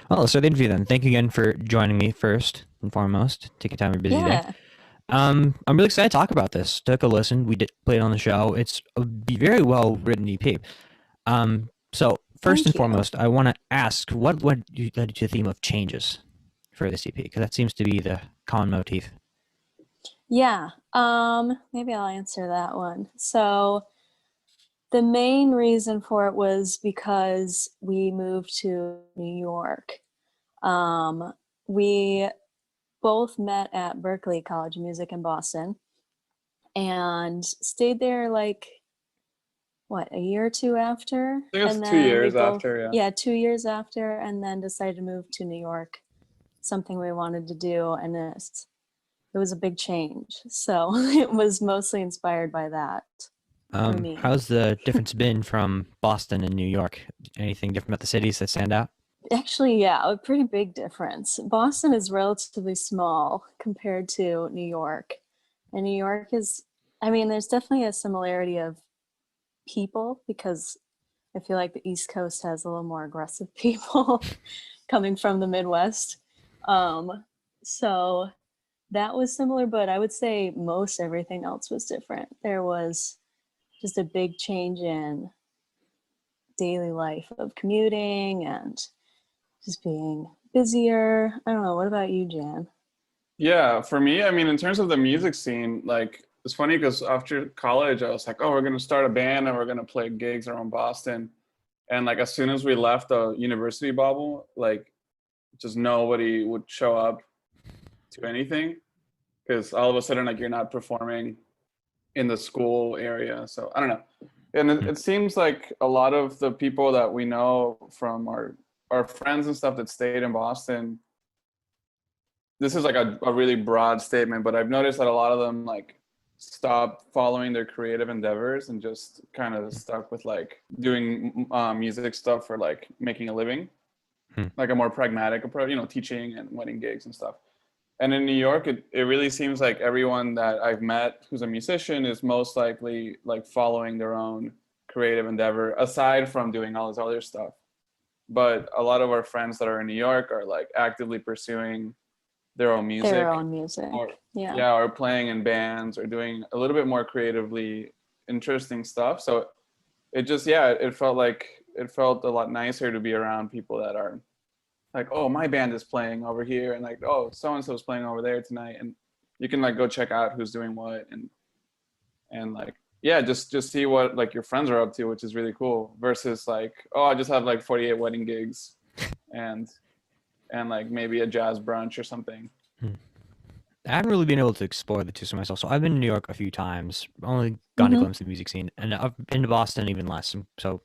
Well, let's start the interview then. Thank you again for joining me first and foremost. Taking time out of your busy day. Yeah, I'm really excited to talk about this. Took a listen. We did play it on the show. It's a very well written EP. So first thank and you. foremost, I want to ask what led you to the theme of changes for this EP because that seems to be the common motif. Yeah, maybe I'll answer that one. So the main reason for it was because we moved to New York. Um, we both met at Berklee College of Music in Boston and stayed there like what, a year or two after, I think it's and two then we years both, after, yeah. yeah, 2 years after, and then decided to move to New York, something we wanted to do, and it was a big change. So it was mostly inspired by that for me. How's the difference been from Boston and New York? Anything different about the cities that stand out? Actually, yeah, a pretty big difference. Boston is relatively small compared to New York. And New York is, I mean, there's definitely a similarity of people because I feel like the East Coast has a little more aggressive people coming from the Midwest. So that was similar, but I would say most everything else was different. There was just a big change in daily life of commuting and just being busier. I don't know. What about you, Jan? Yeah, for me, I mean, in terms of the music scene, like, it's funny because after college, I was like, oh, we're going to start a band and we're going to play gigs around Boston. And like, as soon as we left the university bubble, like, just nobody would show up to anything because all of a sudden, like, you're not performing in the school area. So I don't know. And it seems like a lot of the people that we know from our friends and stuff that stayed in Boston, this is like a really broad statement, but I've noticed that a lot of them like stopped following their creative endeavors and just kind of stuck with like doing music stuff for like making a living, Hmm. like a more pragmatic approach, you know, teaching and winning gigs and stuff. And in New York, it really seems like everyone that I've met who's a musician is most likely like following their own creative endeavor aside from doing all this other stuff. But a lot of our friends that are in New York are like actively pursuing their own Their music own music. or Yeah. yeah, or playing in bands or doing a little bit more creatively interesting stuff. So it just yeah, it felt a lot nicer to be around people that are like, oh, my band is playing over here, and like, oh, so and so is playing over there tonight, and you can like go check out who's doing what, and like yeah, just see what like your friends are up to, which is really cool. Versus like, oh, I just have like 48 wedding gigs, and like maybe a jazz brunch or something. Hmm. I haven't really been able to explore the two sides myself. So I've been to New York a few times, only gotten a Hmm. glimpse of the music scene, and I've been to Boston even less. So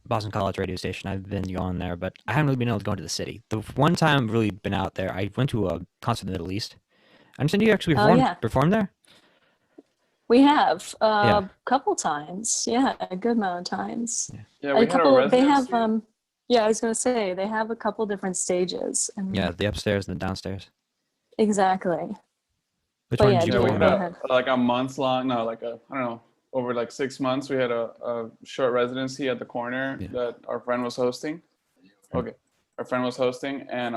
Boston College radio station, I've been going there, but I haven't really been able to go into the city. The one time I've really been out there, I went to a concert in the Middle East. I understand you actually Oh yeah, performed there. we have Yeah, a couple times. Yeah, a good amount of times. yeah, Yeah, A we had a couple. They have residency. Yeah, I was gonna say they have a couple different stages, yeah. and The upstairs and the downstairs. exactly. Which But one yeah, did you Yeah, we do had perform go at? ahead. like a month long, no, like a, I don't know, over like 6 months, we had a short residency at the corner Yeah. that our friend was hosting. Hmm. Okay. Our friend was hosting and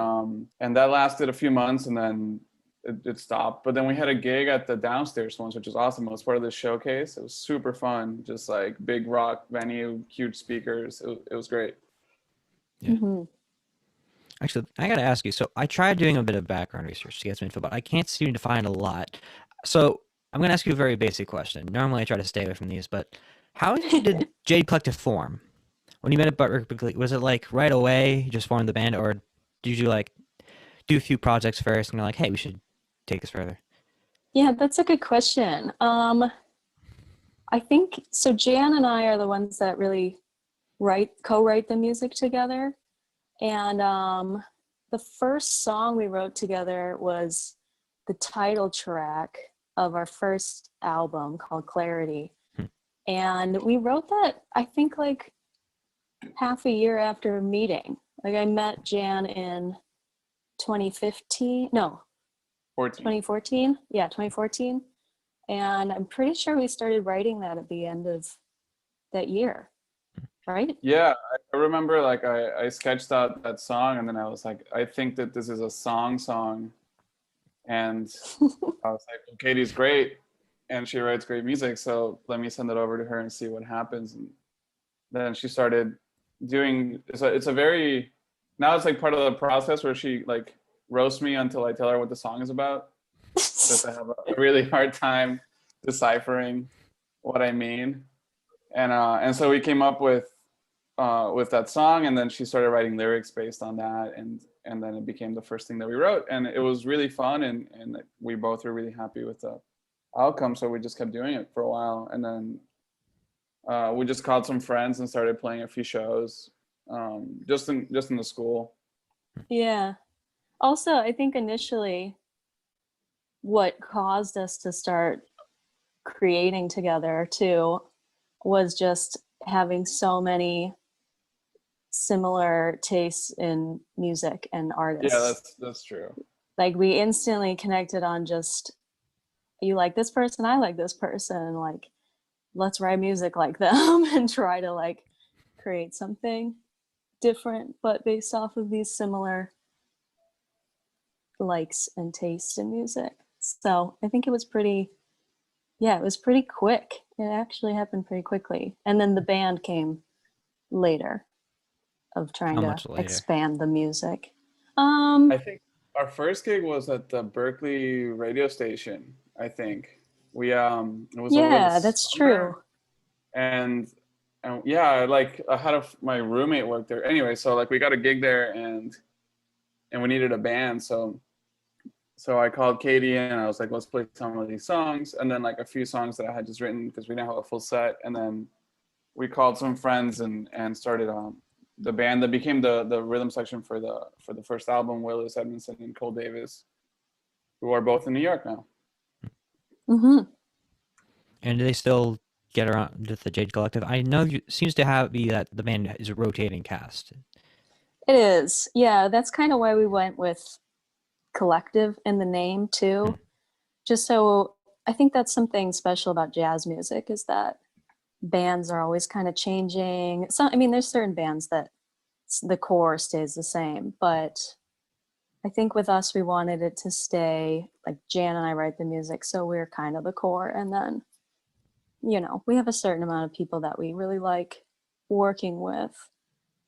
that lasted a few months and then it stopped. But then we had a gig at the downstairs once, which was awesome. It was part of the showcase. It was super fun. Just like big rock venue, huge speakers. It was great. Yeah. Hmm. Actually, I gotta ask you. So I tried doing a bit of background research to get some info, but I can't seem to find a lot. So I'm gonna ask you a very basic question. Normally, I try to stay away from these, but how did Jade Collective form? When you met at Berkeley, was it like right away you just formed the band, or did you like do a few projects first and you're like, hey, we should take this further? Yeah, that's a good question. I think so. Jan and I are the ones that really co-write the music together. And the first song we wrote together was the title track of our first album called Clarity. Hmm. And we wrote that, I think, like half a year after meeting. Like I met Jan in 2015, no, 14. 2014. Yeah, 2014. And I'm pretty sure we started writing that at the end of that year. right? Yeah, I remember like I sketched out that song and then I was like, I think that this is a song. And I was like, well, Katie's great and she writes great music. So let me send it over to her and see what happens. And then she started doing, it's a very, now it's like part of the process where she like roasts me until I tell her what the song is about. Because I have a really hard time deciphering what I mean. And so we came up with that song, and then she started writing lyrics based on that, and then it became the first thing that we wrote, and it was really fun, and we both were really happy with the outcome, so we just kept doing it for a while, and then we just called some friends and started playing a few shows, just in the school. Yeah. Also, I think initially what caused us to start creating together too was just having so many similar tastes in music and artists. Yeah, that's true. Like we instantly connected on just, you like this person, I like this person, like let's write music like them and try to like create something different but based off of these similar likes and tastes in music. So I think it was pretty quick. It actually happened pretty quickly. And then the band came later of trying How to much later? expand the music. I think our first gig was at the Berkeley radio station. I think we it was over the That's summer, true. and yeah, like I had my roommate worked there anyway, so like we got a gig there, and we needed a band, so I called Katie and I was like, let's play some of these songs, and then like a few songs that I had just written because we didn't have a full set, and then we called some friends and started the band that became the rhythm section for the first album, Willis Edmondson and Cole Davis, who are both in New York now. Mm-hmm. And do they still get around with the Jade Collective? I know it seems to be that the band is a rotating cast. It is. Yeah, that's kind of why we went with collective in the name too. Just so I think that's something special about jazz music is that bands are always kind of changing. So I mean, there's certain bands that the core stays the same, but I think with us, we wanted it to stay like Jan and I write the music, so we're kind of the core, and then we have a certain amount of people that we really like working with,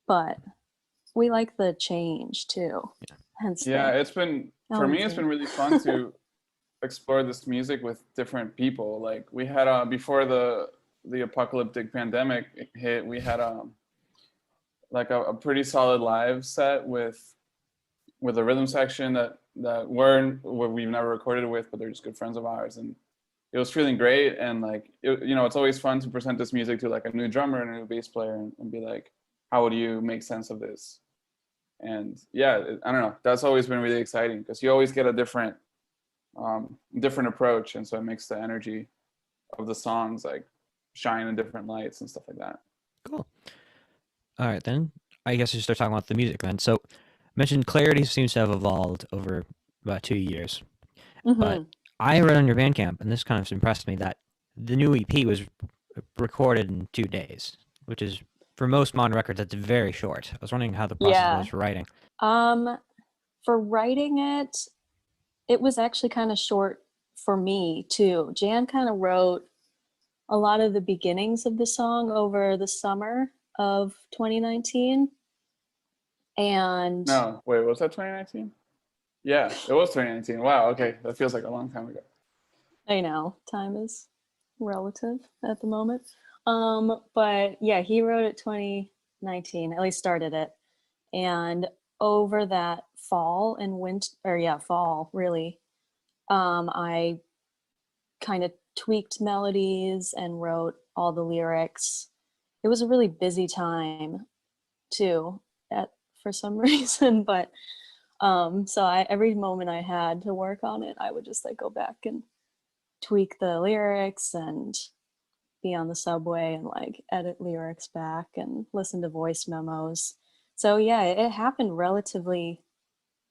but we like the change too. Hence, Yeah, it's been for me. It's been really fun to explore this music with different people. Like we had before the apocalyptic pandemic hit, we had like a pretty solid live set with a rhythm section that we've never recorded with, but they're just good friends of ours, and it was feeling great. And like it's always fun to present this music to like a new drummer and a new bass player and be like, how would you make sense of this? And yeah, I don't know, that's always been really exciting because you always get a different approach, and so it makes the energy of the songs like shine in different lights and stuff like that. Cool. All right, then I guess we start talking about the music then. So, mentioned clarity seems to have evolved over about 2 years, but I read on your Bandcamp, and this kind of impressed me, that the new EP was recorded in 2 days, which is, for most modern records, that's very short. I was wondering how the process was for writing. For writing it was actually kind of short for me too. Jan kind of wrote a lot of the beginnings of the song over the summer of 2019. And no, wait, was that 2019? Yeah, it was 2019. Wow, okay, that feels like a long time ago. I know, time is relative at the moment. But yeah, he wrote it 2019, at least started it. And over that fall and fall really, I kind of tweaked melodies and wrote all the lyrics. It was a really busy time too, for some reason, but so every moment I had to work on it, I would just like go back and tweak the lyrics and be on the subway and like edit lyrics back and listen to voice memos. So yeah, it happened relatively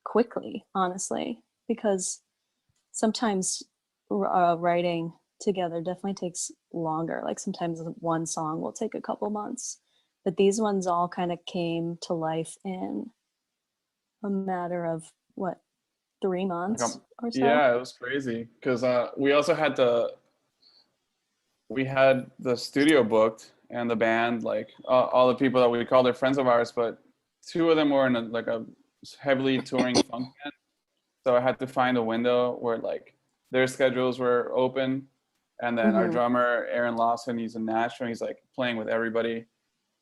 quickly, honestly, because sometimes writing together definitely takes longer. Like sometimes one song will take a couple months, But these ones all kind of came to life in a matter of what, 3 months or so? Yeah, it was crazy because we also had the studio booked and the band, like all the people that we call their friends of ours, but 2 of them were in a heavily touring funk band. So I had to find a window where like their schedules were open. And then our drummer, Aaron Lawson, he's in Nashville. He's like playing with everybody.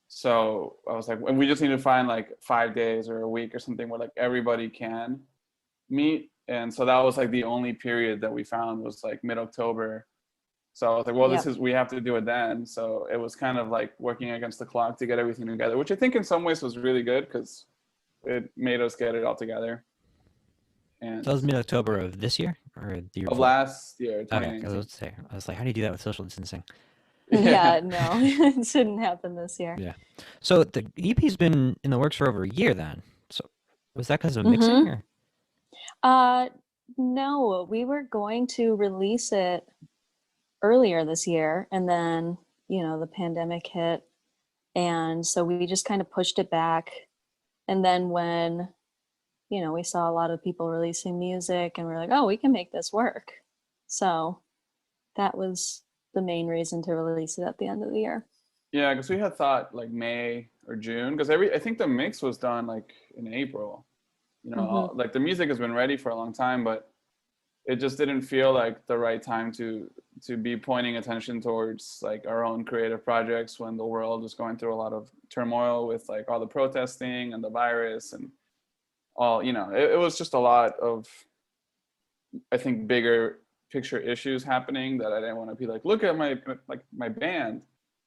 So I was like, we just need to find like 5 days or a week or something where like everybody can meet. And so that was like the only period that we found was like mid-October. So I was like, well, we have to do it then. So it was kind of like working against the clock to get everything together, which I think in some ways was really good because it made us get it all together. And So that was mid-October of this year or the year of before? last year, Okay, 2019. I was like, how do you do that with social distancing? Yeah, no, it didn't happen this year. Yeah. So the EP's been in the works for over a year then. So was that because of mixing or? No, we were going to release it earlier this year, and then, the pandemic hit. And so we just kind of pushed it back. And then when, we saw a lot of people releasing music and we're like, oh, we can make this work. So that was the main reason to release it at the end of the year. Yeah, because we had thought like May or June, because I think the mix was done like in April. Like the music has been ready for a long time, but it just didn't feel like the right time to be pointing attention towards like our own creative projects when the world was going through a lot of turmoil with like all the protesting and the virus and all, it was just a lot of, I think, bigger picture issues happening that I didn't want to be like, look at my band.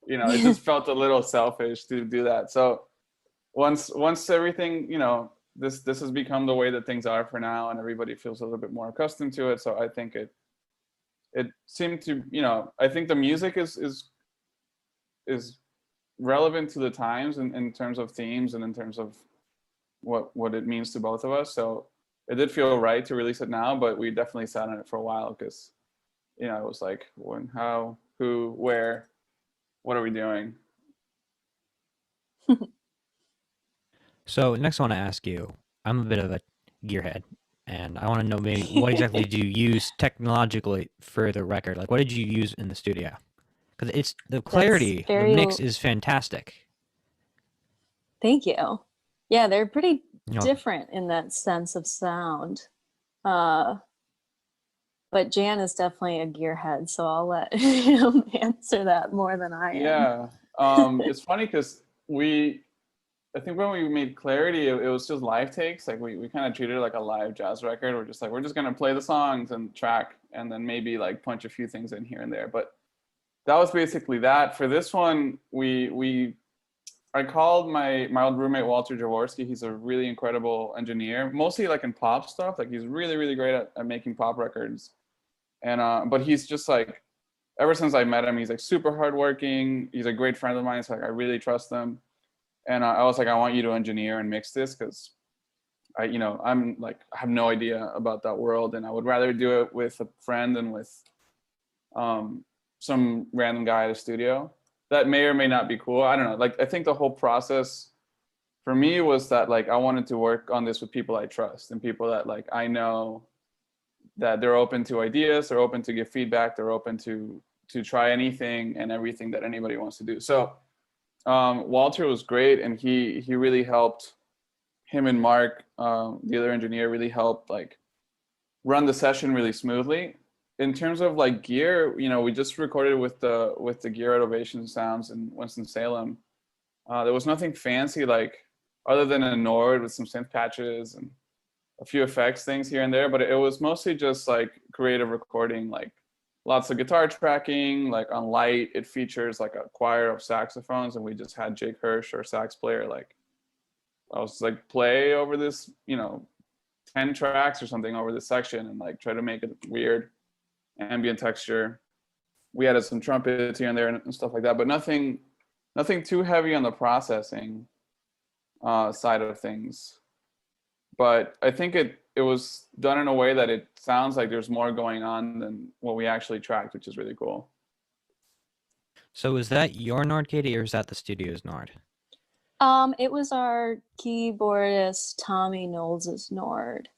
It just felt a little selfish to do that. So once everything, this has become the way that things are for now, and everybody feels a little bit more accustomed to it. So I think it seemed to, I think the music is relevant to the times in terms of themes and in terms of what it means to both of us. So it did feel right to release it now, but we definitely sat on it for a while because, it was like when, how, who, where, what are we doing? So next I want to ask you, I'm a bit of a gearhead, and I want to know maybe what exactly do you use technologically for the record? Like what did you use in the studio? Because it's the clarity, the mix is fantastic. Thank you. Yeah, they're pretty different in that sense of sound. But Jan is definitely a gearhead, so I'll let him answer that more than I am. Yeah. It's funny because I think when we made Clarity, it was just live takes. Like we kind of treated it like a live jazz record. We're just going to play the songs and track and then maybe like punch a few things in here and there. But that was basically that. For this one, I called my old roommate, Walter Jaworski. He's a really incredible engineer, mostly like in pop stuff. Like he's really, really great at making pop records. And, but he's just like, ever since I met him, he's like super hardworking. He's a great friend of mine. So like, I really trust him. And I was like, I want you to engineer and mix this because I'm like, I have no idea about that world. And I would rather do it with a friend than with some random guy at a studio. That may or may not be cool. I don't know. Like, I think the whole process for me was that like, I wanted to work on this with people I trust and people that like, I know that they're open to ideas, they're open to give feedback, they're open to try anything and everything that anybody wants to do. So Walter was great, and he really helped. Him and Mark, the other engineer, really helped like run the session really smoothly. In terms of like gear, we just recorded with the gear at Ovation Sounds in Winston-Salem. There was nothing fancy like other than a Nord with some synth patches and a few effects things here and there, but it was mostly just like creative recording, like lots of guitar tracking. Like on Light, it features like a choir of saxophones, and we just had Jake Hirsch, our sax player, like I was like play over this, 10 tracks or something over this section and like try to make it weird ambient texture. We added some trumpets here and there and stuff like that, but nothing too heavy on the processing side of things. But I think it was done in a way that it sounds like there's more going on than what we actually tracked, which is really cool. So is that your Nord, Catey, or is that the studio's Nord? It was our keyboardist Tommy Knowles' Nord.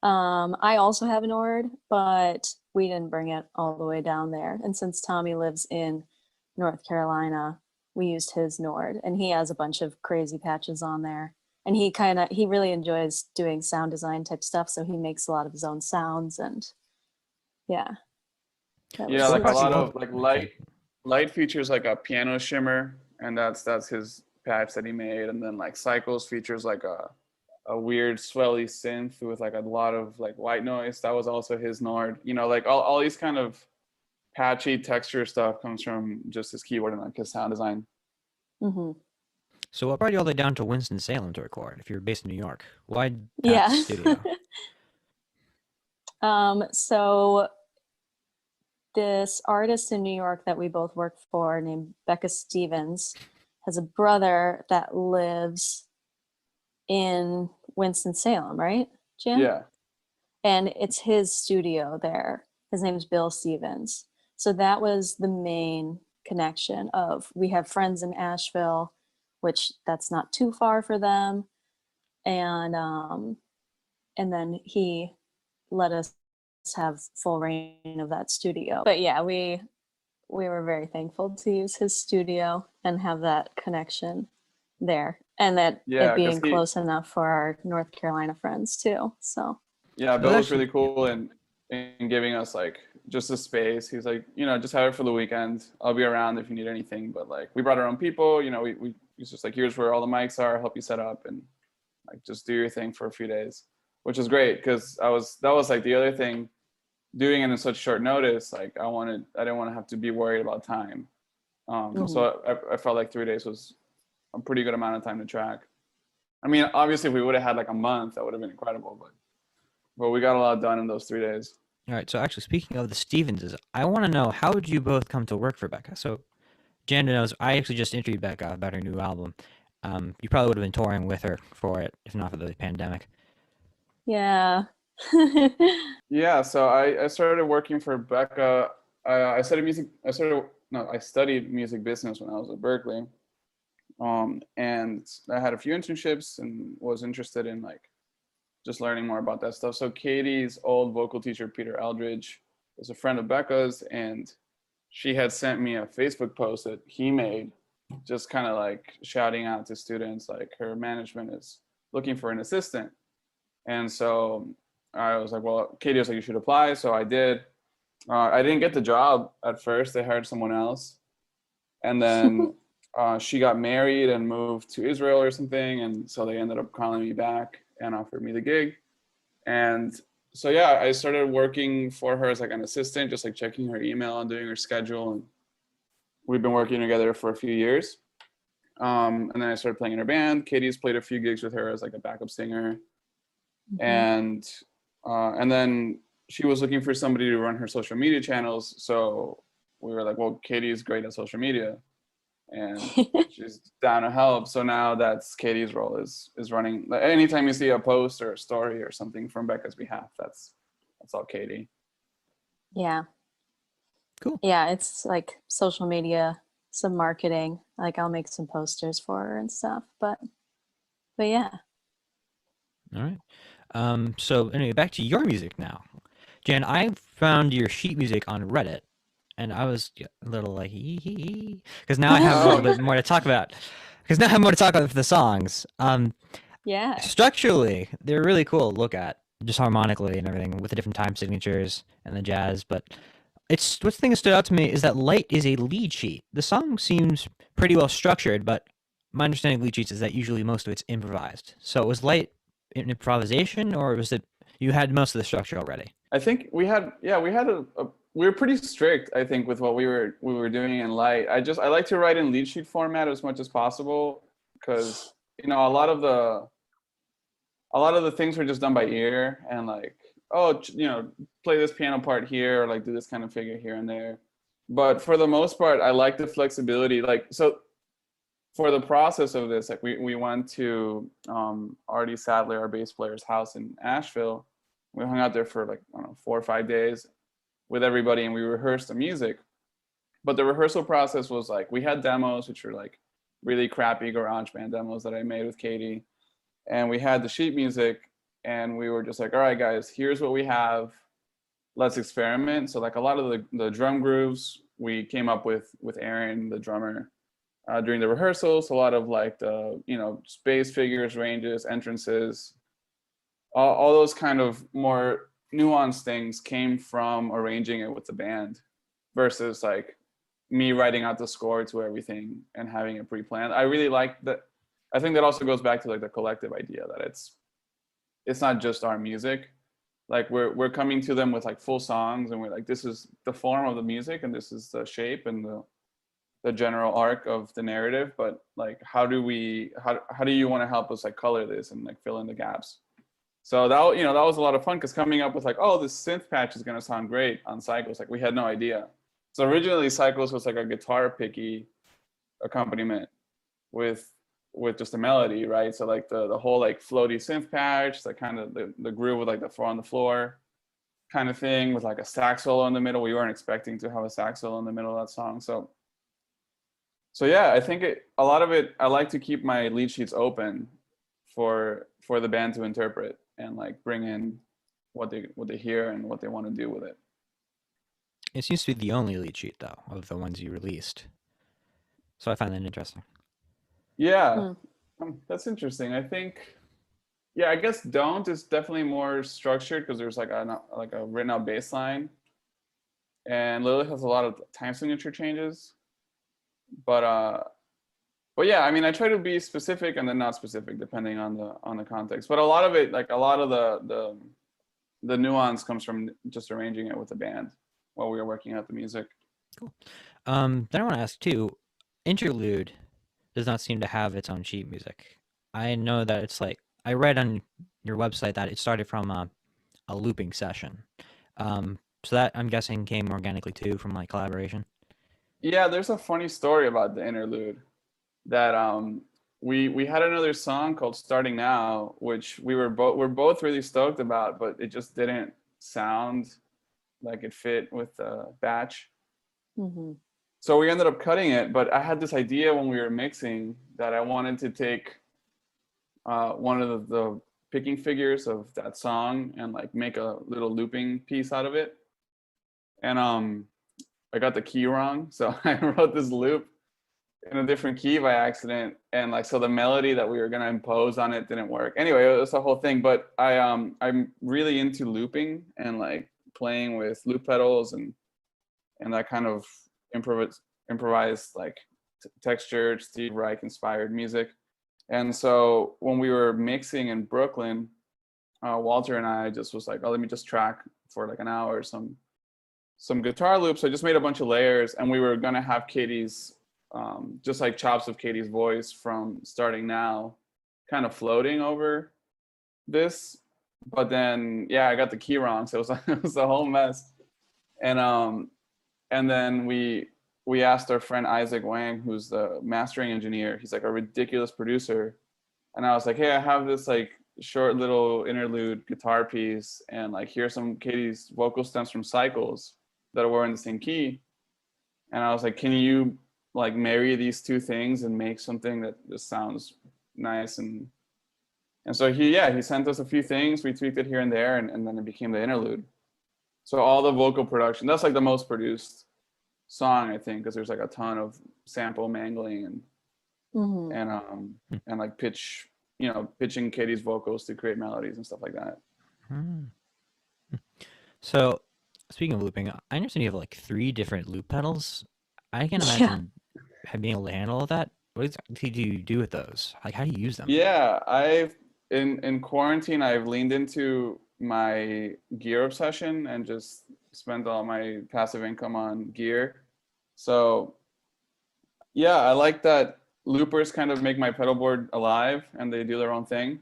I also have a Nord, but we didn't bring it all the way down there. And since Tommy lives in North Carolina, we used his Nord, and he has a bunch of crazy patches on there. And he really enjoys doing sound design type stuff, so he makes a lot of his own sounds, and yeah. Yeah, like a lot Well, of like light features like a piano shimmer, and that's his patch that he made. And then like Cycles features like a weird swelly synth with like a lot of like white noise. That was also his Nord. You know, like all these kind of patchy texture stuff comes from just his keyboard and like his sound design. Mm-hmm. So what brought you all the way down to Winston-Salem to record if you're based in New York? Why that Yeah. studio? So this artist in New York that we both work for named Becca Stevens has a brother that lives in Winston-Salem, right, Jan? Yeah. And it's his studio there. His name's Bill Stevens. So that was the main connection of, we have friends in Asheville, which that's not too far for them. And then he let us have full reign of that studio. But yeah, we were very thankful to use his studio and have that connection there, and that Yeah, it being 'cause close enough for our North Carolina friends too. So yeah, So Bill was actually, really cool in giving us like just a space. He's like, you know, just have it for the weekend. I'll be around if you need anything. But like, we brought our own people. You know, he's just like, here's where all the mics are. I'll help you set up and like just do your thing for a few days, which is great because that was like the other thing, doing it in such short notice. Like I didn't want to have to be worried about time. So I felt like 3 days was a pretty good amount of time to track. I mean, obviously, if we would have had like a month, that would have been incredible. But we got a lot done in those 3 days. all right. So actually, speaking of the Stevenses, I want to know, how did you both come to work for Becca? So Jan knows I actually just interviewed Becca about her new album. You probably would have been touring with her for it if not for the pandemic. yeah. Yeah, so I started working for Becca. I studied music business when I was at Berkeley. And I had a few internships and was interested in like just learning more about that stuff. So Katie's old vocal teacher, Peter Eldridge, was a friend of Becca's, and she had sent me a Facebook post that he made, just kind of like shouting out to students, like her management is looking for an assistant. And so I was like, well, Katie was like, you should apply. So I did. I didn't get the job at first. They hired someone else. And then she got married and moved to Israel or something. And so they ended up calling me back and offered me the gig. And so, yeah, I started working for her as like an assistant, just like checking her email and doing her schedule. And we've been working together for a few years. And then I started playing in her band. Katie's played a few gigs with her as like a backup singer. And then she was looking for somebody to run her social media channels. So we were like, well, Katie's great at social media and she's down to help. So now that's Katie's role, is running. Like, anytime you see a post or a story or something from Becca's behalf, that's all Katie. Yeah. Cool. Yeah, it's like social media, some marketing. Like I'll make some posters for her and stuff. But yeah. All right. So anyway, back to your music now. Jan, I found your sheet music on Reddit, and I was a little like, because now I have a little bit more to talk about. Because now I have more to talk about for the songs. Yeah. Structurally, they're really cool to look at, just harmonically and everything, with the different time signatures and the jazz. But what's the thing that stood out to me is that Light is a lead sheet. The song seems pretty well structured, but my understanding of lead sheets is that usually most of it's improvised. So was Light an improvisation, or was it you had most of the structure already? I think we had we were pretty strict, I think, with what we were doing in Light. I like to write in lead sheet format as much as possible, because a lot of the things were just done by ear, and like, play this piano part here, or like do this kind of figure here and there. But for the most part, I like the flexibility. Like, so for the process of this, like we went to Artie Sadler, our bass player's house in Asheville. We hung out there for like, I don't know, 4 or 5 days with everybody, and we rehearsed the music. But the rehearsal process was like, we had demos, which were like really crappy garage band demos that I made with Catey. And we had the sheet music, and we were just like, all right, guys, here's what we have. Let's experiment. So like a lot of the drum grooves we came up with Aaron, the drummer, during the rehearsals. A lot of like the, you know, space figures, ranges, entrances, all those kind of more nuanced things came from arranging it with the band versus like me writing out the score to everything and having it pre-planned. I really like that. I think that also goes back to like the collective idea that it's not just our music. Like we're coming to them with like full songs, and we're like, this is the form of the music and this is the shape and the general arc of the narrative, but like how do you want to help us like color this and like fill in the gaps? So that, you know, that was a lot of fun, because coming up with like, oh, this synth patch is going to sound great on Cycles, like we had no idea. So originally Cycles was like a guitar picky accompaniment with just a melody, right? So like the whole like floaty synth patch, like kind of the groove with like the 4 on the floor kind of thing, with like a sax solo in the middle. We weren't expecting to have a sax solo in the middle of that song. So yeah, I think a lot of it, I like to keep my lead sheets open for the band to interpret and like bring in what they hear and what they want to do with it. It seems to be the only lead sheet though of the ones you released, so I find that interesting. Yeah, that's interesting. I think, yeah, I guess Don't is definitely more structured because there's like a written out bass line, and Lilith has a lot of time signature changes. But yeah, I mean, I try to be specific and then not specific depending on the context. But a lot of it, like a lot of the nuance comes from just arranging it with the band while we were working out the music. Cool. Then I want to ask too, Interlude does not seem to have its own sheet music. I know that it's like, I read on your website that it started from a looping session. So that, I'm guessing, came organically too from like collaboration. Yeah, there's a funny story about the Interlude that we had another song called Starting Now, which we're both really stoked about, but it just didn't sound like it fit with the batch. Mm-hmm. So we ended up cutting it, but I had this idea when we were mixing that I wanted to take one of the picking figures of that song and like make a little looping piece out of it. And I got the key wrong, so I wrote this loop in a different key by accident, and like so the melody that we were gonna impose on it didn't work. Anyway, it was a whole thing. But I'm really into looping and like playing with loop pedals and that kind of improvised like textured Steve Reich inspired music. And so when we were mixing in Brooklyn, Walter and I just was like, oh, let me just track for like an hour some guitar loops. I just made a bunch of layers, and we were gonna have Catey's just like chops of Catey's voice from Starting Now kind of floating over this. But then yeah, I got the key wrong, so it was a whole mess. And then we asked our friend Isaac Wang, who's the mastering engineer. He's like a ridiculous producer. And I was like, hey, I have this like short little interlude guitar piece, and like here's some Catey's vocal stems from Cycles that were in the same key. And I was like, can you like marry these two things and make something that just sounds nice? And so he sent us a few things. We tweaked it here and there, and then it became the Interlude. So all the vocal production, that's like the most produced song, I think, because there's like a ton of sample mangling and like pitching Catey's vocals to create melodies and stuff like that. So speaking of looping, I understand you have like 3 different loop pedals. I can imagine being able to handle that. What exactly do you do with those? Like, how do you use them? Yeah, I've in quarantine, I've leaned into my gear obsession and just spent all my passive income on gear. So yeah, I like that loopers kind of make my pedal board alive and they do their own thing.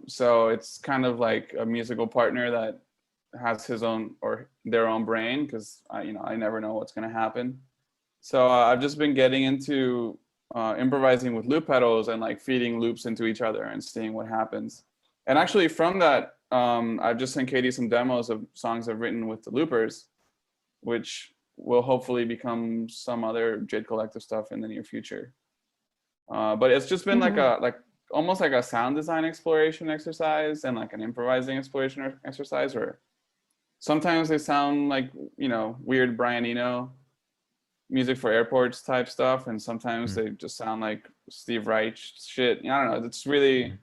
So it's kind of like a musical partner that has his own or their own brain, because I never know what's going to happen. So I've just been getting into improvising with loop pedals and like feeding loops into each other and seeing what happens. And actually from that, I've just sent Catey some demos of songs I've written with the loopers, which will hopefully become some other Jade Collective stuff in the near future. But it's just been like Mhm. almost like a sound design exploration exercise and like an improvising exploration exercise where sometimes they sound like, you know, weird Brian Eno music for airports type stuff, and sometimes Mm, they just sound like Steve Reich shit. I don't know. It's really, mm.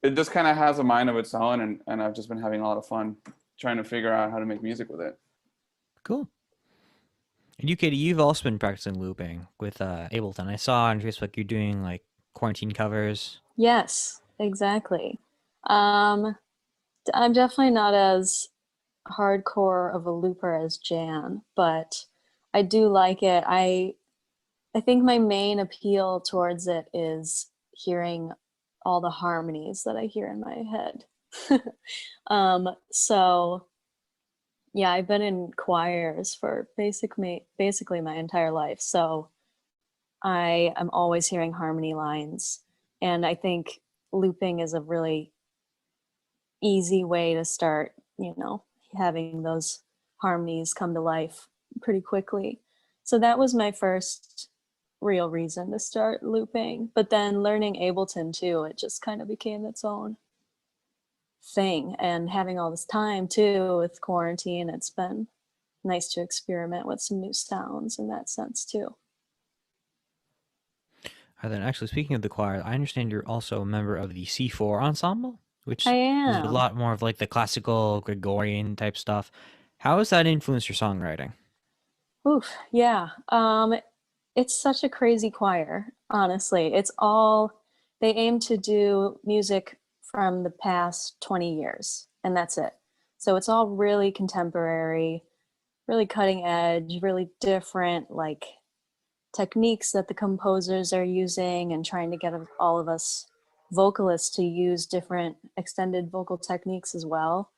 it just kind of has a mind of its own, and I've just been having a lot of fun trying to figure out how to make music with it. Cool. And you, Katie, you've also been practicing looping with Ableton. I saw on Facebook you're doing like quarantine covers. Yes, exactly. Um, I'm definitely not as hardcore of a looper as Jan, but I do like it. I think my main appeal towards it is hearing all the harmonies that I hear in my head. So yeah, I've been in choirs for basically my entire life. So I am always hearing harmony lines. And I think looping is a really easy way to start, you know, having those harmonies come to life pretty quickly. So that was my first real reason to start looping. But then learning Ableton too, it just kind of became its own thing. And having all this time too with quarantine, it's been nice to experiment with some new sounds in that sense too. And then, actually, speaking of the choir, I understand you're also a member of the C4 ensemble, I which is a am. lot more of like the classical Gregorian type stuff. How has that influenced your songwriting? Oof, yeah. It's such a crazy choir, honestly. It's all, they aim to do music from the past 20 years, and that's it. So it's all really contemporary, really cutting edge, really different, like techniques that the composers are using and trying to get all of us vocalists to use different extended vocal techniques as well.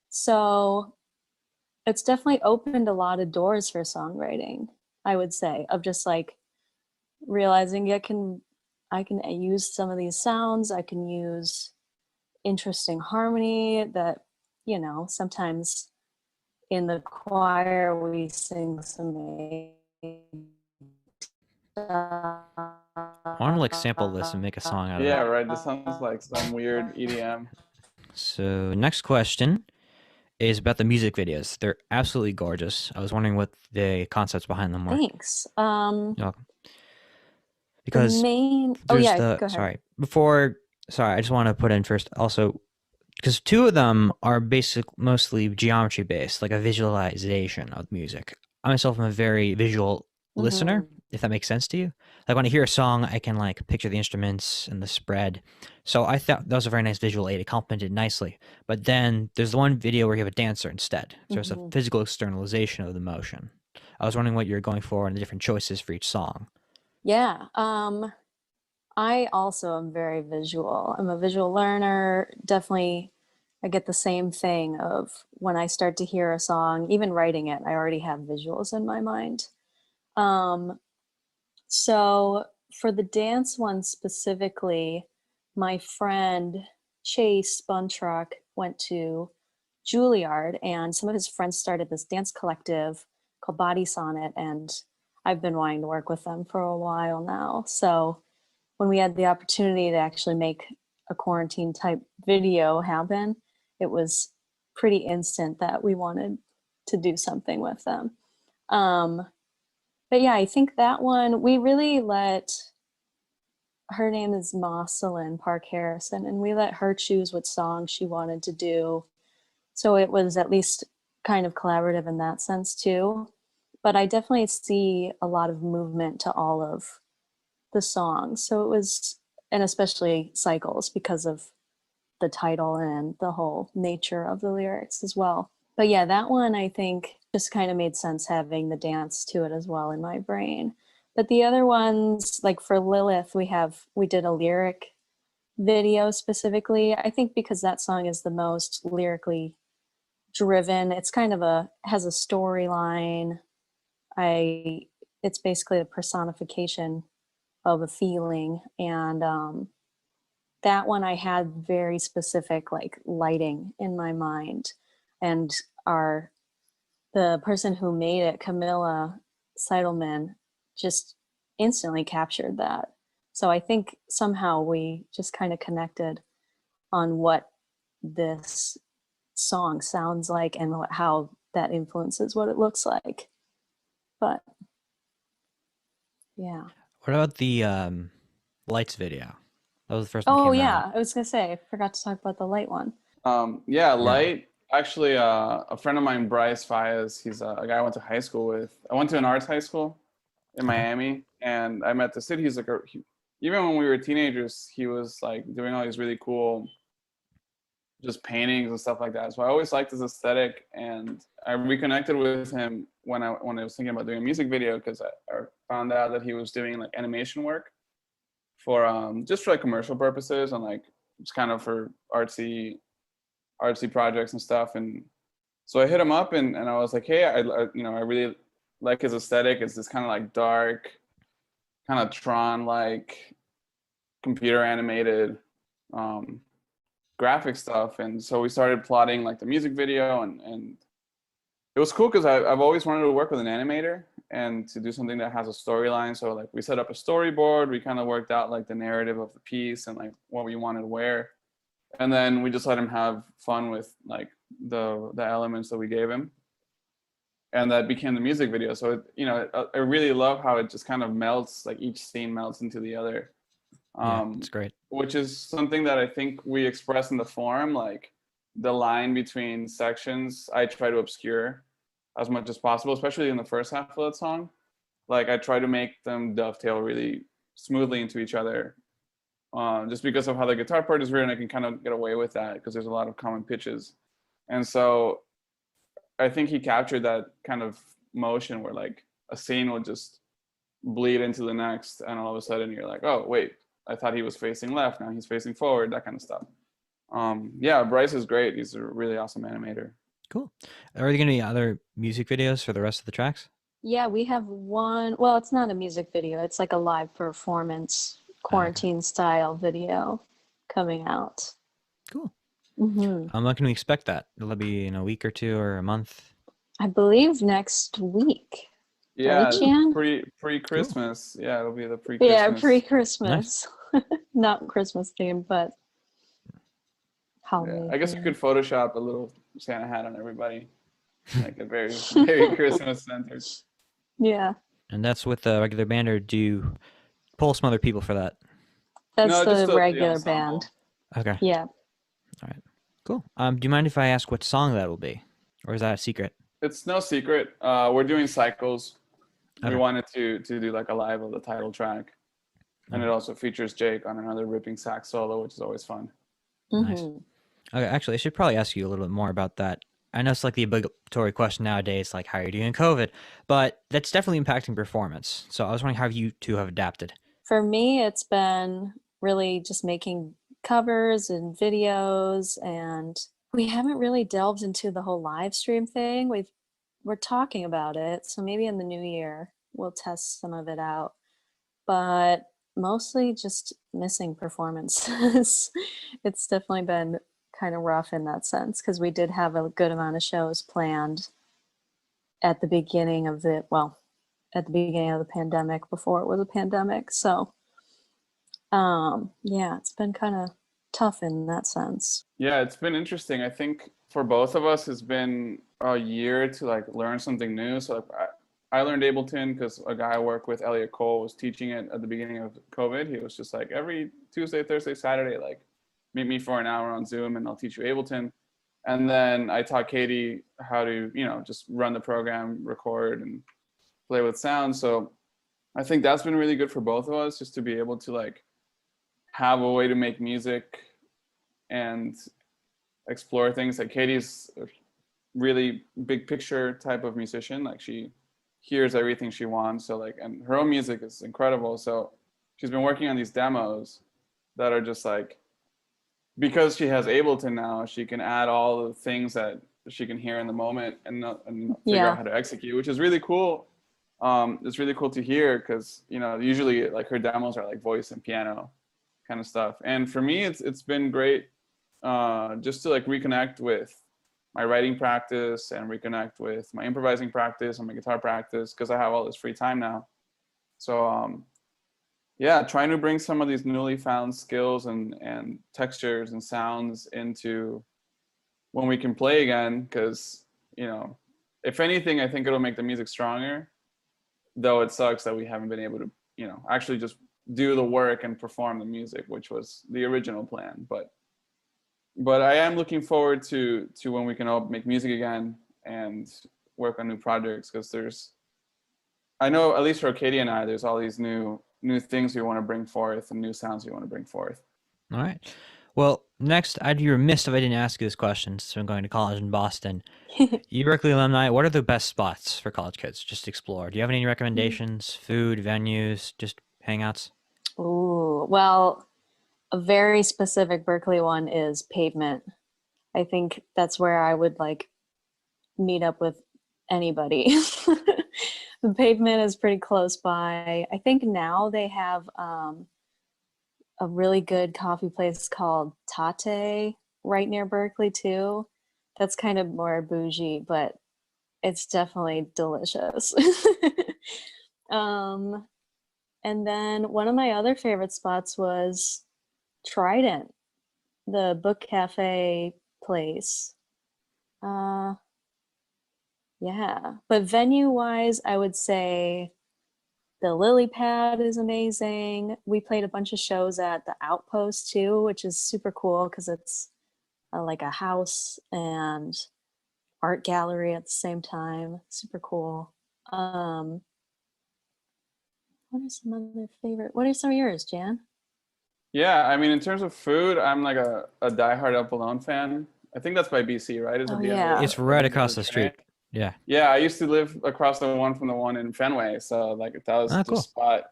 So it's definitely opened a lot of doors for songwriting, I would say, of just like realizing I can use some of these sounds, I can use interesting harmony that, you know, sometimes in the choir we sing some I want to like sample this and make a song out of Yeah, it. right. This sounds like some weird EDM. So, next question is about the music videos. They're absolutely gorgeous. I was wondering what the concepts behind them were. Thanks. You're welcome. The Because main, oh there's yeah, the, go ahead. sorry, before, sorry, I just want to put in first also, because two of them are mostly geometry based, like a visualization of music. I myself am a very visual listener, Mm-hmm. if that makes sense to you. Like when I hear a song, I can like picture the instruments and the spread. So I thought that was a very nice visual aid. It complemented nicely. But then there's the one video where you have a dancer instead. So it's a Mm-hmm. physical externalization of the motion. I was wondering what you're going for and the different choices for each song. Yeah. I also am very visual. I'm a visual learner. Definitely, I get the same thing of when I start to hear a song, even writing it, I already have visuals in my mind. Um, so for the dance one specifically, my friend Chase Buntrock went to Juilliard, and some of his friends started this dance collective called Body Sonnet, and I've been wanting to work with them for a while now. So when we had the opportunity to actually make a quarantine type video happen, it was pretty instant that we wanted to do something with them. Um, but yeah, I think that one, we really let, her name is Mosselin Park Harrison, and we let her choose what song she wanted to do. So it was at least kind of collaborative in that sense too. But I definitely see a lot of movement to all of the songs. So it was, and especially Cycles because of the title and the whole nature of the lyrics as well. But yeah, that one I think just kind of made sense having the dance to it as well in my brain. But the other ones, like for Lilith, we did a lyric video specifically. I think because that song is the most lyrically driven. It's kind of has a storyline. I it's basically a personification of a feeling, and that one I had very specific like lighting in my mind, and our the person who made it, Camilla Seidelman, just instantly captured that. So I think somehow we just kind of connected on what this song sounds like and how that influences what it looks like. But yeah. What about the lights video? That was the first one that Oh came yeah, out. I was gonna say I forgot to talk about the light one. Yeah, Light. Actually, a friend of mine, Bryce Fias, he's a guy I went to high school with. I went to an arts high school in Miami, and I met the kid. He's like, even when we were teenagers, he was like doing all these really cool, just paintings and stuff like that. So I always liked his aesthetic, and I reconnected with him when I was thinking about doing a music video, because I found out that he was doing like animation work for just for like commercial purposes and like just kind of for artsy projects and stuff. And so I hit him up and I was like, hey, I I really like his aesthetic. It's this kind of like dark, kind of Tron like computer animated graphic stuff. And so we started plotting like the music video, and it was cool because I've always wanted to work with an animator and to do something that has a storyline. So like we set up a storyboard, we kind of worked out like the narrative of the piece and like what we wanted where. And then we just let him have fun with like the elements that we gave him, and that became the music video. So I really love how it just kind of melts, like each scene melts into the other. Yeah, it's great. Which is something that I think we express in the forum, like the line between sections I try to obscure as much as possible, especially in the first half of that song. Like I try to make them dovetail really smoothly into each other. Just because of how the guitar part is written, I can kind of get away with that because there's a lot of common pitches. And so I think he captured that kind of motion where like a scene will just bleed into the next, and all of a sudden you're like, oh, wait, I thought he was facing left, now he's facing forward, that kind of stuff. Yeah, Bryce is great. He's a really awesome animator. Cool. Are there going to be other music videos for the rest of the tracks? Yeah, we have one. Well, it's not a music video. It's like a live performance, quarantine style video coming out. Cool. Mm-hmm. When can we expect that? Will it be in a week or two or a month? I believe next week. Yeah, Right, Jan? pre-Christmas. Cool. Yeah, it'll be the pre-Christmas. Yeah, pre-Christmas. Nice. Not Christmas themed, but Halloween. Yeah, I guess we could Photoshop a little Santa hat on everybody, like a very, very Christmas centered. Yeah. And that's with the regular band, or do you pull some other people for that? That's No, the regular band. Okay. Yeah. All right. Cool. Do you mind if I ask what song that will be, or is that a secret? It's no secret. We're doing Cycles. Okay. We wanted to do like a live of the title track, and it also features Jake on another ripping sax solo, which is always fun. Nice. Okay, actually, I should probably ask you a little bit more about that. I know it's like the obligatory question nowadays, like how are you doing in COVID, but that's definitely impacting performance. So I was wondering how you two have adapted. For me, it's been really just making covers and videos, and we haven't really delved into the whole live stream thing. We're talking about it, so maybe in the new year we'll test some of it out. But mostly just missing performances. It's definitely been kind of rough in that sense because we did have a good amount of shows planned at the beginning of the pandemic, before it was a pandemic. So yeah, it's been kind of tough in that sense. Yeah, it's been interesting. I think for both of us, it's been a year to like learn something new. So like, I learned Ableton because a guy I work with, Elliot Cole, was teaching it at the beginning of COVID. He was just like, every Tuesday, Thursday, Saturday, like meet me for an hour on Zoom and I'll teach you Ableton. And then I taught Catey how to, just run the program, record and play with sound. So I think that's been really good for both of us, just to be able to like have a way to make music and explore things. Like Catey's a really big picture type of musician. Like she hears everything she wants. So like, and her own music is incredible. So she's been working on these demos that are just like, because she has Ableton now, she can add all the things that she can hear in the moment and figure out how to execute, which is really cool. It's really cool to hear because, usually like her demos are like voice and piano kind of stuff. And for me, it's been great just to like reconnect with my writing practice and reconnect with my improvising practice and my guitar practice, because I have all this free time now. So yeah, trying to bring some of these newly found skills and textures and sounds into when we can play again, because, you know, if anything, I think it'll make the music stronger, though it sucks that we haven't been able to, you know, actually just do the work and perform the music, which was the original plan. But I am looking forward to when we can all make music again and work on new projects, because I know, at least for Catey and I, there's all these new things we want to bring forth and new sounds we want to bring forth. All right. Well, next, I'd be remiss if I didn't ask you this question since I'm going to college in Boston. You Berkeley alumni, what are the best spots for college kids just to explore? Do you have any recommendations? Food, venues, just hangouts? Ooh, well, a very specific Berkeley one is Pavement. I think that's where I would like meet up with anybody. The Pavement is pretty close by. I think now they have a really good coffee place called Tate right near Berkeley too. That's kind of more bougie, but it's definitely delicious. um, and then one of my other favorite spots was Trident, the book cafe place. Yeah, but venue wise, I would say the Lily Pad is amazing. We played a bunch of shows at the Outpost too, which is super cool because it's like a house and art gallery at the same time. Super cool. What are some other favorite? What are some of yours, Jan? Yeah, I mean, in terms of food, I'm like a diehard Up Alone fan. I think that's by BC, right? Is Oh, it the end yeah. of It's right end of across the journey? street. Yeah. Yeah, I used to live across the one in Fenway, so like that was Ah, the cool. spot.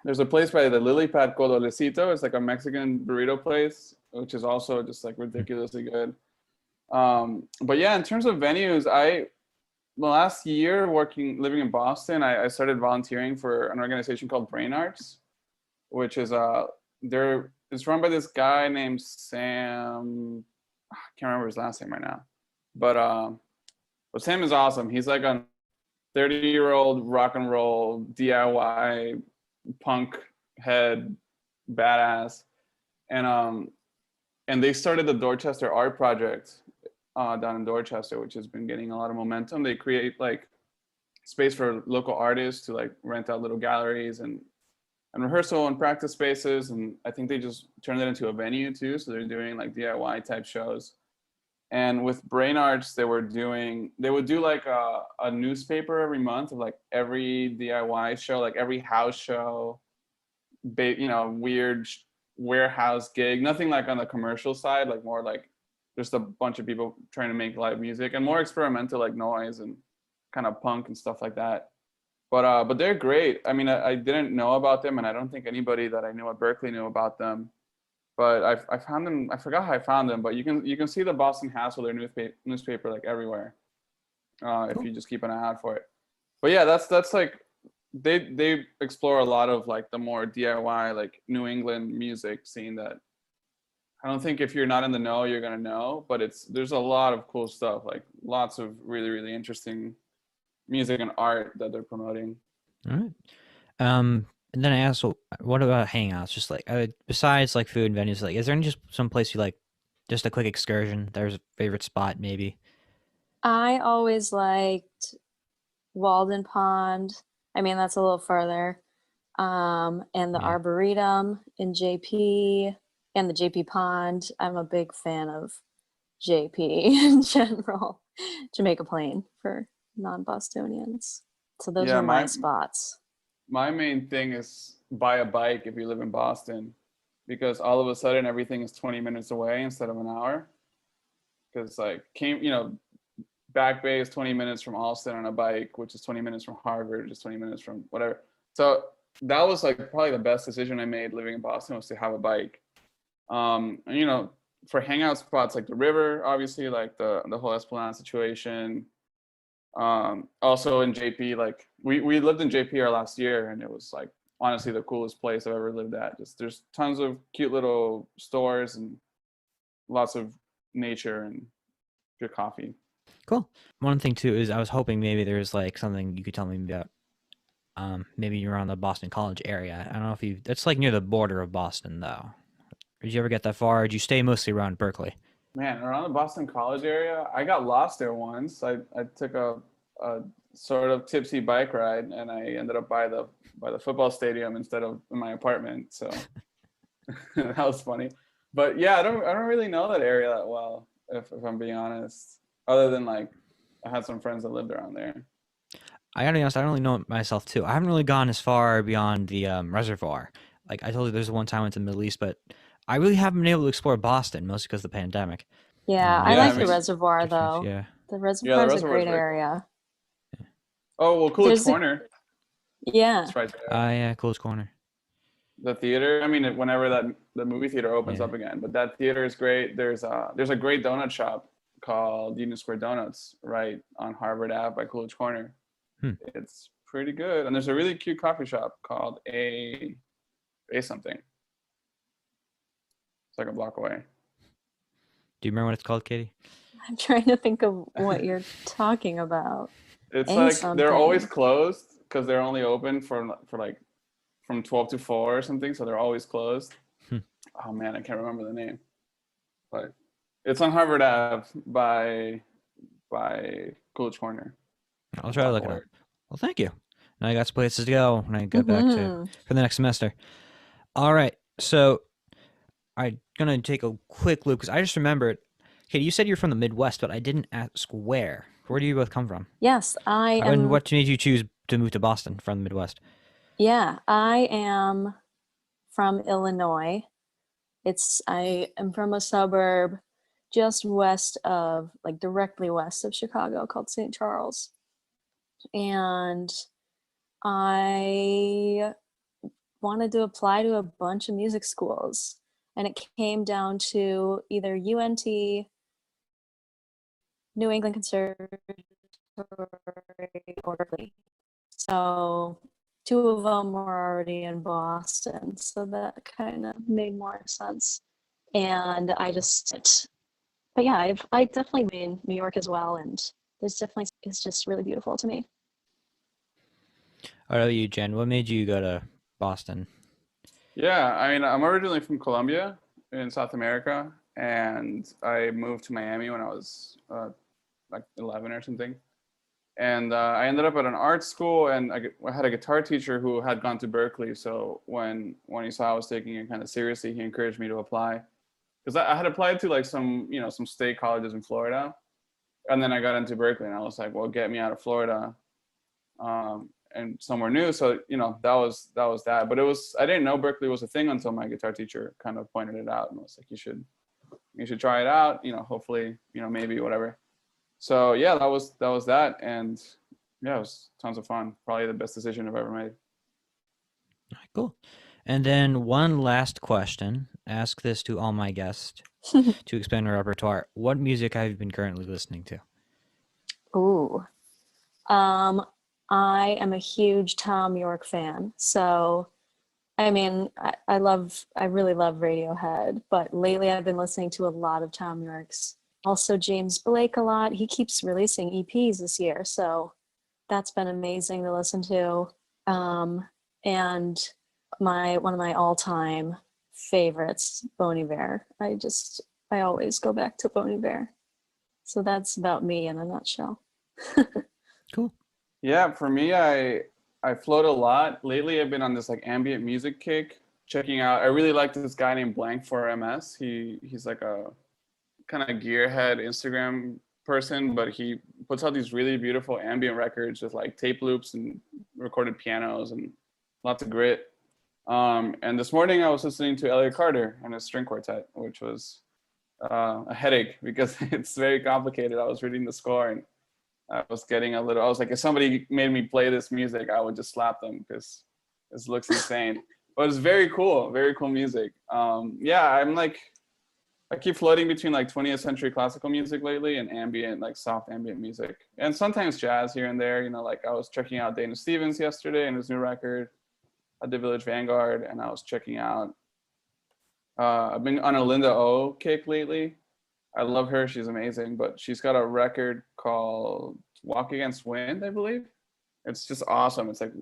There's a place by the Lily Pad called Olecito. It's like a Mexican burrito place, which is also just like ridiculously good. But yeah, in terms of venues, the last year living in Boston, I started volunteering for an organization called Brain Arts, which is it's run by this guy named Sam. I can't remember his last name right now, but Sam is awesome. He's like a 30-year-old rock and roll DIY punk head badass, and they started the Dorchester Art Project down in Dorchester, which has been getting a lot of momentum. They create like space for local artists to like rent out little galleries and rehearsal and practice spaces, and I think they just turned it into a venue too. So they're doing like DIY type shows. And with Brain Arts, they would do like a newspaper every month of like every DIY show, like every house show, weird warehouse gig, nothing like on the commercial side, like more like just a bunch of people trying to make live music and more experimental, like noise and kind of punk and stuff like that. But they're great. I mean, I didn't know about them, and I don't think anybody that I knew at Berkeley knew about them. But I found them. I forgot how I found them, but you can see the Boston Hassler newspaper like everywhere if you just keep an eye out for it. But yeah, that's like they explore a lot of like the more DIY like New England music scene that I don't think if you're not in the know you're gonna know. But there's a lot of cool stuff, like lots of really really interesting music and art that they're promoting. All right. And then I asked, what about hangouts? Just like besides like food and venues, like is there any just some place you like, just a quick excursion? There's a favorite spot maybe. I always liked Walden Pond. I mean, that's a little further. And the Yeah. Arboretum in JP and the JP Pond. I'm a big fan of JP in general. Jamaica Plain for non-Bostonians. So those Yeah, are my spots. My main thing is buy a bike if you live in Boston, because all of a sudden everything is 20 minutes away instead of an hour. Because like Back Bay is 20 minutes from Allston on a bike, which is 20 minutes from Harvard, just 20 minutes from whatever. So that was like probably the best decision I made living in Boston, was to have a bike. And, for hangout spots like the river, obviously, like the whole Esplanade situation. Also in JP, like we lived in JP our last year, and it was like honestly the coolest place I've ever lived at. Just there's tons of cute little stores and lots of nature and good coffee. Cool. One thing too is I was hoping maybe there's like something you could tell me about maybe you're around the Boston College area. I don't know if you. That's like near the border of Boston, though. Did you ever get that far? Or did you stay mostly around Berkeley? Man, around the Boston College area, I got lost there once. I took a sort of tipsy bike ride, and I ended up by the football stadium instead of in my apartment. So that was funny. But yeah, I don't really know that area that well, if I'm being honest. Other than like, I had some friends that lived around there. I gotta be honest, I don't really know it myself too. I haven't really gone as far beyond the reservoir. Like I told you, there's one time I went to the Middle East, but I really haven't been able to explore Boston, mostly because of the pandemic. Yeah, I Yeah, like I the mean, reservoir Difference, though. yeah. The Yeah, the reservoir is a reservoir is great very cool. area. Oh well, Coolidge There's a, Corner. yeah, It's right there. Yeah, Coolidge Corner. The theater. I mean, whenever the movie theater opens Yeah. up again, but that theater is great. There's a great donut shop called Union Square Donuts right on Harvard Ave by Coolidge Corner. Hmm. It's pretty good, and there's a really cute coffee shop called A something. It's like a block away. Do you remember what it's called, Katie? I'm trying to think of what you're talking about. It's A like something. they're always closed because they're only open for like from 12 to 4 or something, so they're always closed. Hmm. Oh man, I can't remember the name, but it's on Harvard Ave by Coolidge Corner. I'll try to look it up. Well, thank you. Now I got some places to go when I get back to for the next semester. All right, so I'm gonna take a quick loop because I just remembered. Katie, you said you're from the Midwest, but I didn't ask where. Where do you both come from? Yes, I am. And what made you choose to move to Boston from the Midwest? Yeah, I am from Illinois. I am from a suburb just west of, like directly west of Chicago called St. Charles. And I wanted to apply to a bunch of music schools. And it came down to either UNT, New England Conservatory, or Berkeley. So two of them were already in Boston, so that kind of made more sense. And but yeah, I definitely been New York as well, and it's just really beautiful to me. What about you, Jen? What made you go to Boston? Yeah, I mean, I'm originally from Colombia in South America, and I moved to Miami when I was like 11 or something. And I ended up at an art school, and I had a guitar teacher who had gone to Berkeley. So when he saw I was taking it kind of seriously, he encouraged me to apply. Because I had applied to like some state colleges in Florida, and then I got into Berkeley, and I was like, well, get me out of Florida, and somewhere new. So that was that. But I didn't know Berkeley was a thing until my guitar teacher kind of pointed it out and was like, you should try it out. Hopefully, maybe whatever. So yeah, that was that, and yeah, it was tons of fun. Probably the best decision I've ever made. All right, cool. And then one last question. Ask this to all my guests to expand their repertoire. What music have you been currently listening to? Ooh. I am a huge Tom York fan. So, I mean, I really love Radiohead, but lately I've been listening to a lot of Tom York's. Also James Blake a lot. He keeps releasing EPs this year, so that's been amazing to listen to. And one of my all-time favorites, Bon Iver. I always go back to Bon Iver. So that's about me in a nutshell. Cool. Yeah, for me, I float a lot. Lately, I've been on this like ambient music kick, checking out. I really like this guy named Blank for MS. He's like a kind of gearhead Instagram person, but he puts out these really beautiful ambient records with like tape loops and recorded pianos and lots of grit. And this morning I was listening to Elliot Carter and his string quartet, which was a headache because it's very complicated. I was reading the score and I was like, if somebody made me play this music, I would just slap them because this looks insane. But it's very cool music. Yeah, I keep floating between like 20th century classical music lately and ambient, like soft ambient music. And sometimes jazz here and there, like I was checking out Dana Stevens yesterday and his new record at the Village Vanguard, and I was checking out, I've been on a Linda O kick lately. I love her, she's amazing, but she's got a record called Walk Against Wind, I believe. It's just awesome. It's like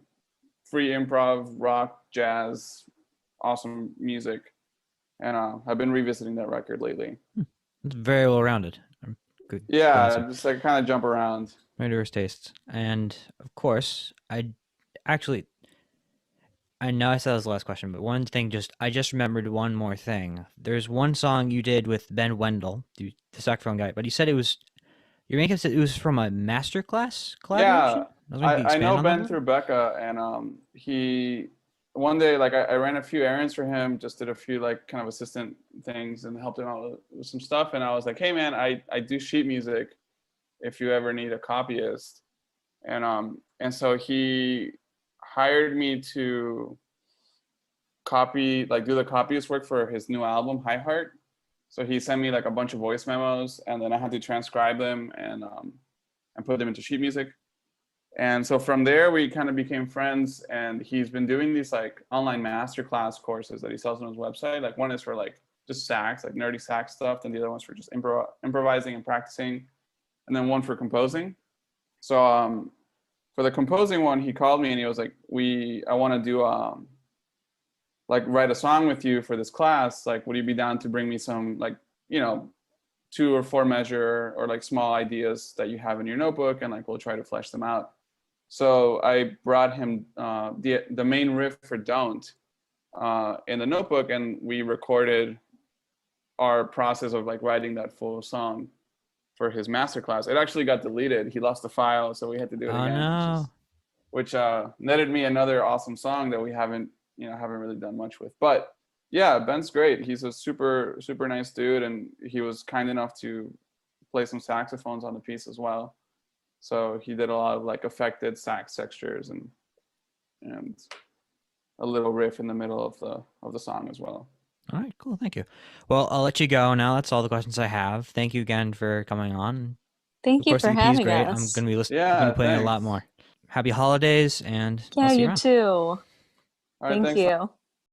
free improv, rock, jazz, awesome music. And I've been revisiting that record lately. It's very well rounded. Good. Yeah, just like kind of jump around. My diverse tastes. And of course, I know I said that was the last question, but one thing I just remembered one more thing. There's one song you did with Ben Wendell, the saxophone guy, but you said your makeup said it was from a masterclass collaboration? Yeah, I know Ben through Becca, and he one day, like I ran a few errands for him, just did a few like kind of assistant things and helped him out with some stuff. And I was like, hey man, I do sheet music if you ever need a copyist. And so he hired me to do the copyist work for his new album, High Heart. So he sent me like a bunch of voice memos, and then I had to transcribe them and put them into sheet music. And so from there, we kind of became friends, and he's been doing these like online masterclass courses that he sells on his website. Like one is for like just sax, like nerdy sax stuff, and the other one's for just improvising and practicing, and then one for composing. So for the composing one, he called me and he was like, I want to do like write a song with you for this class. Like, would you be down to bring me some like, 2 or 4 measure or like small ideas that you have in your notebook, and like we'll try to flesh them out. So I brought him the main riff for Don't in the notebook, and we recorded our process of like writing that full song for his masterclass. It actually got deleted. He lost the file, so we had to do it again. No. Which netted me another awesome song that we haven't really done much with. But yeah, Ben's great. He's a super, super nice dude, and he was kind enough to play some saxophones on the piece as well. So he did a lot of like affected sax textures and a little riff in the middle of the song as well. All right, cool. Thank you. Well, I'll let you go now. That's all the questions I have. Thank you again for coming on. Thank you for having us. I'm going to be listening. I'm going to be playing a lot more. Happy holidays, and yeah, I'll see you around. too. All right, Thank you.